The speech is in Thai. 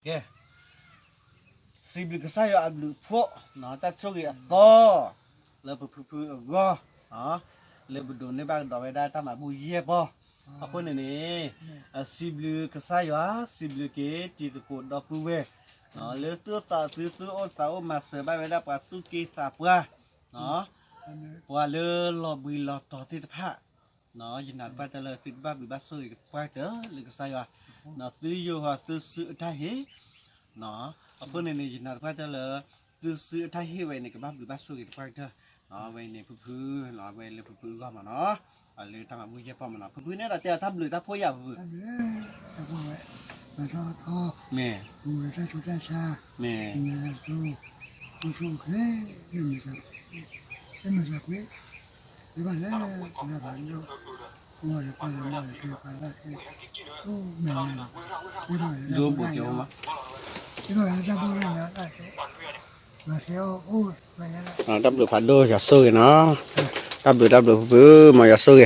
แกสิบลิกษายอับลุพอเนาะตัดช่วยก็แล้วพื้นก็เนาะเลยบุดูในบ้านดอกไม้ได้ตามมาบุเย่ปอเอาคนนี้สิบลิกษายสิบลิกจีตะโกดดอกปูเวเนาะเลยตัวต่อตัวโอ้สาวมาเสือใบไว้ได้ปะตุกีตาปัวเนาะว่าเลยรอบุยรอต่อที่ผ้าเนาะยินดีไปแต่เลยติดบ้าบิบ้าซุยไปเถอะลิกษายเนาะตื้ออยู่หัวซื้อได้เฮ้เนาะเอาคนนี้ยินดีไปแต่เลยซื้อได้เฮ้ไว้ในกระบ้าบิบ้าซุยไปเถอะเนาะไว้ในพื้นเนาะไว้เลยพื้นก็มาเนาะอะไรทำมาบุยเย่ปอมาเนาะพื้นเนี่ยเราจะทำหรือทำพวยาพื้นมาทอทอแม่ดูได้ชุดได้ชาแม่ดูดูช่วงเคยยังไม่สักยังไม่สักเว้ยที่บ้านแล้วนะบ้านเราว่าจะไปมาจะไปได้โอ้แม่ที่บ้านดูบุญเจ้ามาที่บ้านจะบอกอะไรนะได้มาเที่ยวโอ้ไม่งั้นดับเบิลพัดโดจะซื้อเนาะดับเบิลพื้นมาจะซื้อ